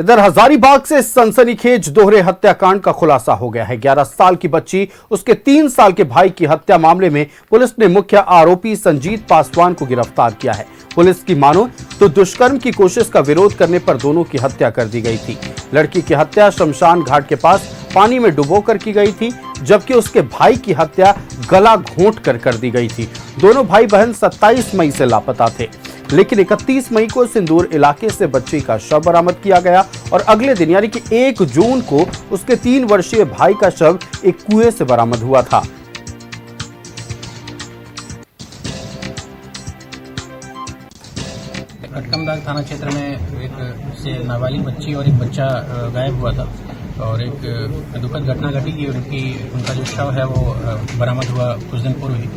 इधर हजारीबाग से सनसनीखेज दोहरे हत्याकांड का खुलासा हो गया है। 11 साल की बच्ची उसके 3 साल के भाई की हत्या मामले में पुलिस ने मुख्य आरोपी संजीत पासवान को गिरफ्तार किया है। पुलिस की मानो तो दुष्कर्म की कोशिश का विरोध करने पर दोनों की हत्या कर दी गई थी। लड़की की हत्या शमशान घाट के पास पानी में डुबोकर की गई थी, जबकि उसके भाई की हत्या गला घोंट कर दी गई थी। दोनों भाई बहन 27 मई से लापता थे, लेकिन 31 मई को सिंदूर इलाके से बच्ची का शव बरामद किया गया और अगले दिन यानी कि 1 जून को उसके 3 वर्षीय भाई का शव एक कुएं से बरामद हुआ था। कटकमदाग थाना क्षेत्र में एक से नाबालिग बच्ची और एक बच्चा गायब हुआ था और एक दुखद घटना घटी कि उनका जो शव है वो बरामद हुआ कुछ दिन पूर्व ही।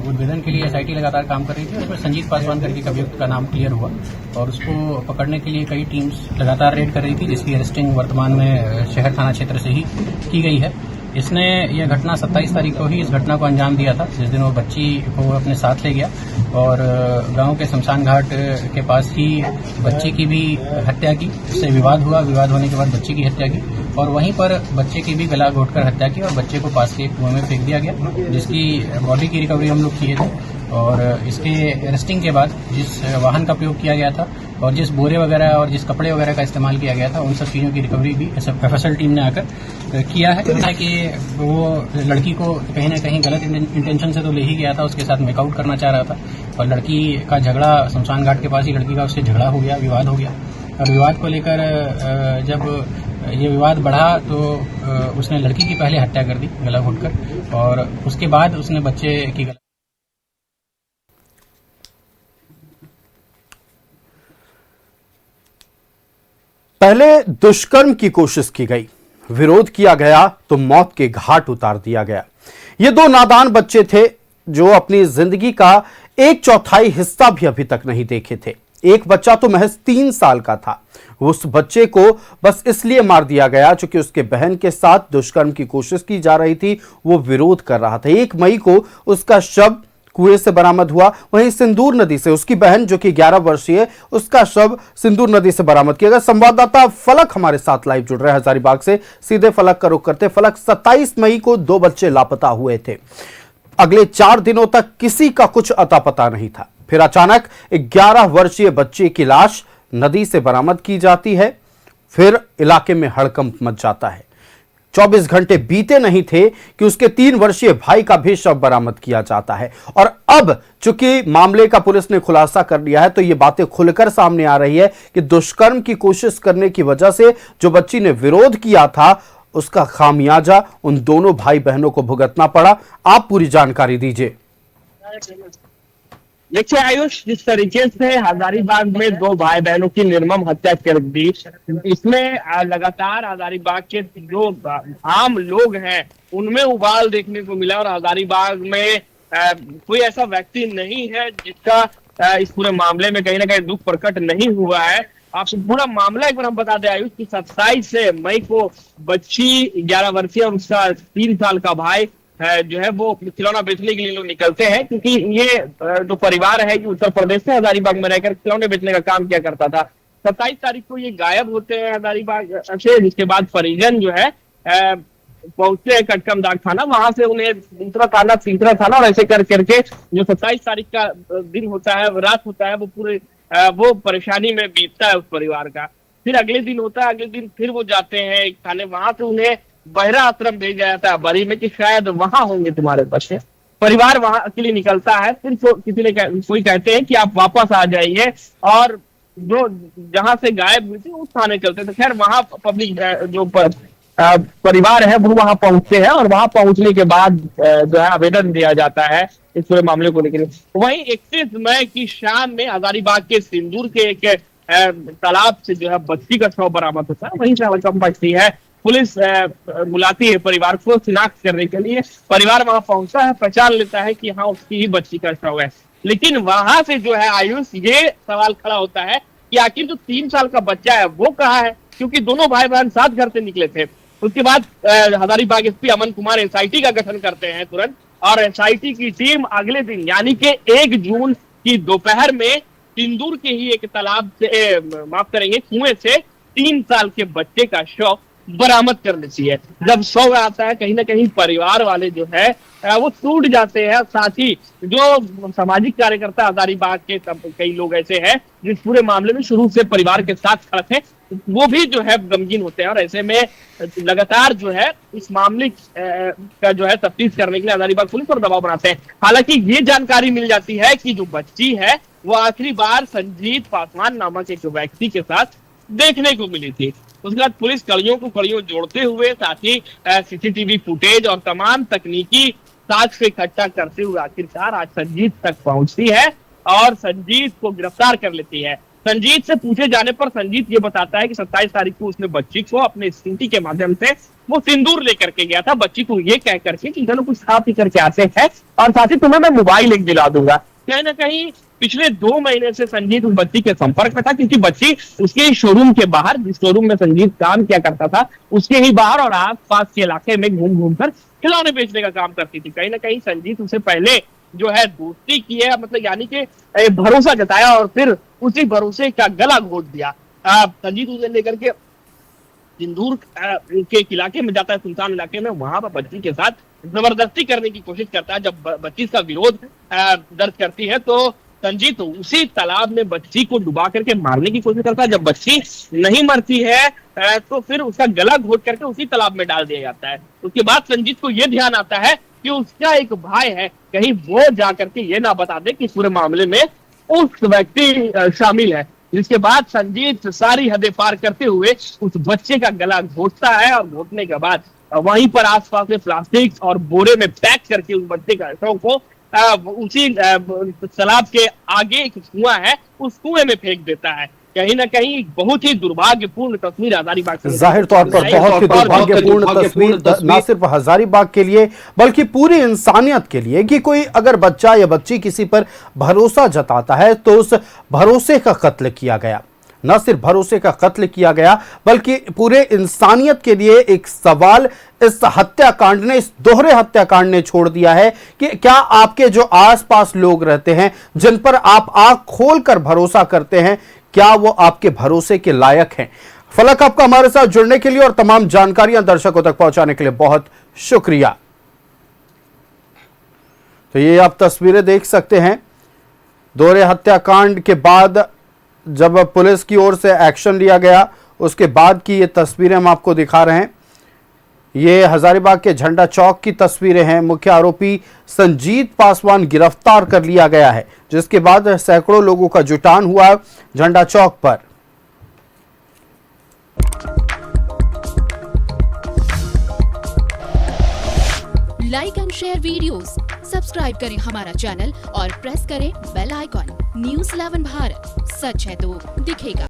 उद्भेदन के लिए एसआईटी लगातार काम कर रही थी। उसमें संजीत पासवान करके अभियुक्त का नाम क्लियर हुआ और उसको पकड़ने के लिए कई टीम्स लगातार रेड कर रही थी, जिसकी अरेस्टिंग वर्तमान में शहर थाना क्षेत्र से ही की गई है। इसने यह घटना 27 तारीख को ही इस घटना को अंजाम दिया था, जिस दिन वो बच्ची को अपने साथ ले गया और गांव के शमशान घाट के पास ही बच्ची की भी हत्या की। इससे विवाद हुआ, विवाद होने के बाद बच्ची की हत्या की और वहीं पर बच्चे की भी गला घोंटकर हत्या की और बच्चे को पास के कुएं में फेंक दिया गया, जिसकी बॉडी की रिकवरी हम लोग किए थे। और इसके अरेस्टिंग के बाद जिस वाहन का प्रयोग किया गया था और जिस बोरे वगैरह और जिस कपड़े वगैरह का इस्तेमाल किया गया था, उन सब चीज़ों की रिकवरी भी एफएसएल टीम ने आकर किया है। कि वो लड़की को कहीं ना कहीं गलत इंटेंशन से तो ले ही गया था, उसके साथ मेकआउट करना चाह रहा था और लड़की का झगड़ा शमशान घाट के पास ही लड़की का उससे झगड़ा हो गया, विवाद हो गया और विवाद को लेकर जब ये विवाद बढ़ा तो उसने लड़की की पहले हत्या कर दी गला घोंटकर और उसके बाद उसने बच्चे की पहले दुष्कर्म की कोशिश की गई, विरोध किया गया तो मौत के घाट उतार दिया गया। ये 2 नादान बच्चे थे जो अपनी जिंदगी का 1/4 हिस्सा भी अभी तक नहीं देखे थे। एक बच्चा तो महज 3 साल का था। उस बच्चे को बस इसलिए मार दिया गया क्योंकि उसके बहन के साथ दुष्कर्म की कोशिश की जा रही थी, वो विरोध कर रहा था। 1 मई को उसका शव कुएं से बरामद हुआ। वहीं सिंदूर नदी से उसकी बहन जो कि 11 वर्षीय, उसका शव सिंदूर नदी से बरामद किया गया। संवाददाता फलक हमारे साथ लाइव जुड़ रहे हैं हजारीबाग से। सीधे फलक का रुख करते। फलक, 27 मई को 2 बच्चे लापता हुए थे। अगले 4 दिनों तक किसी का कुछ अता पता नहीं था। फिर अचानक 11 वर्षीय बच्चे की लाश नदी से बरामद की जाती है। फिर इलाके में हड़कंप मच जाता है। 24 घंटे बीते नहीं थे कि उसके 3 वर्षीय भाई का भी शव बरामद किया जाता है और अब चूंकि मामले का पुलिस ने खुलासा कर लिया है तो ये बातें खुलकर सामने आ रही है कि दुष्कर्म की कोशिश करने की वजह से जो बच्ची ने विरोध किया था उसका खामियाजा उन दोनों भाई बहनों को भुगतना पड़ा। आप पूरी जानकारी दीजिए। देखिए आयुष, जिस तरीके से हजारीबाग में 2 भाई बहनों की निर्मम हत्या कर दी, इसमें लगातार हजारीबाग के जो आम लोग हैं उनमें उबाल देखने को मिला और हजारीबाग में कोई ऐसा व्यक्ति नहीं है जिसका इस पूरे मामले में कहीं ना कहीं दुख प्रकट नहीं हुआ है। आपको पूरा मामला एक बार हम बता दें आयुष की 27 मई को बच्ची 11 वर्षीय और उसका 3 साल का भाई जो है वो खिलौना बेचने के लिए लोग निकलते हैं, क्योंकि ये जो परिवार है कि उत्तर प्रदेश से हजारीबाग में रहकर खिलौने बेचने का काम किया करता था। 27 तारीख को ये गायब होते हैं हजारीबाग से, जिसके बाद परिजन जो है पहुंचते हैं कटकमदाग थाना, वहां से उन्हें दूसरा थाना, तीसरा थाना और ऐसे कर करके जो 27 तारीख का दिन होता है, रात होता है, वो पूरे वो परेशानी में बीतता है उस परिवार का। फिर अगले दिन होता है, अगले दिन फिर वो जाते हैं एक थाने, वहां से उन्हें बहरा आश्रम भेजा जाता है बरी में कि शायद वहां होंगे तुम्हारे बच्चे। परिवार वहां के लिए निकलता है, फिर किसी ने कोई कहते हैं कि आप वापस आ जाइए और जो जहां से गायब हुई थी उस थाने चलते थे। खैर वहां पब्लिक जो परिवार है वो वहां पहुंचते हैं और वहां पहुंचने के बाद जो है आवेदन दिया जाता है इस पूरे मामले को लेकर। वहीं 31 मई की शाम में हजारीबाग के सिंदूर के एक तालाब से जो है बच्ची का शव बरामद होता है। वहीं से हड़कंप मचती है। पुलिस बुलाती है परिवार को शिनाख्त करने के लिए। परिवार वहां पहुंचता है, पहचान लेता है कि हाँ उसकी ही बच्ची का शव है। लेकिन वहां से जो है आयुष, ये सवाल खड़ा होता है कि आखिर जो 3 साल का बच्चा है वो कहाँ है, क्योंकि दोनों भाई बहन साथ घर से निकले थे। उसके बाद हजारीबाग एसपी अमन कुमार एसआईटी का गठन करते हैं तुरंत और एसआईटी की टीम अगले दिन यानी कि 1 जून की दोपहर में सिंदूर के ही एक तालाब से माफ करेंगे कुएं से 3 साल के बच्चे का शव बरामद कर लेती है। जब शव आता है कहीं ना कहीं परिवार वाले जो है वो टूट जाते हैं। साथ ही जो सामाजिक कार्यकर्ता हजारीबाग के कई लोग ऐसे हैं जिस पूरे मामले में शुरू से परिवार के साथ खड़े थे, वो भी जो है गमगीन होते हैं। और ऐसे में लगातार जो है इस मामले का जो है तफ्तीश करने के लिए हजारीबाग पुलिस पर दबाव बनाते हैं। हालांकि ये जानकारी मिल जाती है कि जो बच्ची है वो आखिरी बार संजीत पासवान नामक एक व्यक्ति के साथ देखने को मिली थी। उसके बाद पुलिस कड़ियों को कड़ियों जोड़ते हुए साथ ही सीसीटीवी फुटेज और तमाम तकनीकी साक्ष्य इकट्ठा करते हुए आखिरकार आज संजीत तक पहुंचती है और संजीत को गिरफ्तार कर लेती है। संजीत से पूछे जाने पर संजीत ये बताता है कि 27 तारीख को उसने बच्ची को अपने स्कूटी के माध्यम से वो सिंदूर लेकर के गया था, बच्ची को ये कह करके कि चलो कुछ खा पी करके आते हैं और साथ ही तुम्हें मैं मोबाइल एक दिला दूंगा। कहीं ना कहीं पिछले 2 महीने से संजीत उस बच्ची के संपर्क में था, क्योंकि बच्ची उसके शोरूम के बाहर, जिस शोरूम में संजीत काम किया करता था, उसके ही बाहर और आस पास के इलाके में घूम घूम कर खिलौने बेचने का काम करती थी। कहीं ना कहीं संजीत उसे पहले जो है दोस्ती की है, मतलब यानी कि भरोसा जताया और फिर उसी भरोसे का गला घोट दिया। संजीत उसे लेकर के सिंदूर के इलाके में जाता है, सुनसान इलाके में, वहां पर बच्ची के साथ जबरदस्ती करने की कोशिश करता है। जब बच्ची इसका विरोध दर्ज करती है तो संजीत उसी तालाब में बच्ची को डुबा करके मारने की कोशिश करता है। जब बच्ची नहीं मरती है तो फिर उसका गला घोट करके उसी तालाब में डाल दिया जाता है। उसके बाद संजीत को यह ध्यान आता है कि उसका एक भाई है, कहीं वो जा करके ये ना बता दे कि पूरे मामले में उस व्यक्ति शामिल है। जिसके बाद संजीत सारी हदें पार करते हुए उस बच्चे का गला घोटता है और घोटने के बाद वहीं पर आसपास में प्लास्टिक और बोरे में पैक करके उस बच्चे का शव को उसी तालाब के आगे एक कुआं है, उस कुएं में फेंक देता है। कहीं ना कहीं बहुत ही दुर्भाग्यपूर्ण तस्वीर हजारीबाग से जाहिर तौर पर बहुत ही दुर्भाग्यपूर्ण तस्वीर न सिर्फ हजारीबाग के लिए बल्कि पूरी इंसानियत के लिए कि कोई अगर बच्चा या बच्ची किसी पर भरोसा जताता है तो उस भरोसे का कत्ल किया गया। न सिर्फ भरोसे का कत्ल किया गया बल्कि पूरे इंसानियत के लिए एक सवाल इस हत्याकांड ने, इस दोहरे हत्याकांड ने छोड़ दिया है कि क्या आपके जो आसपास लोग रहते हैं जिन पर आप आंख खोलकर भरोसा करते हैं, क्या वो आपके भरोसे के लायक हैं। फलक, आपका हमारे साथ जुड़ने के लिए और तमाम जानकारियां दर्शकों तक पहुंचाने के लिए बहुत शुक्रिया। तो ये आप तस्वीरें देख सकते हैं दोहरे हत्याकांड के बाद जब पुलिस की ओर से एक्शन लिया गया उसके बाद की ये तस्वीरें हम आपको दिखा रहे हैं। ये हजारीबाग के झंडा चौक की तस्वीरें हैं। मुख्य आरोपी संजीत पासवान गिरफ्तार कर लिया गया है, जिसके बाद सैकड़ों लोगों का जुटान हुआ झंडा चौक पर। Like and share videos, subscribe करें हमारा चैनल और प्रेस करें बेल आइकॉन। न्यूज़ 11 भारत, सच है तो दिखेगा।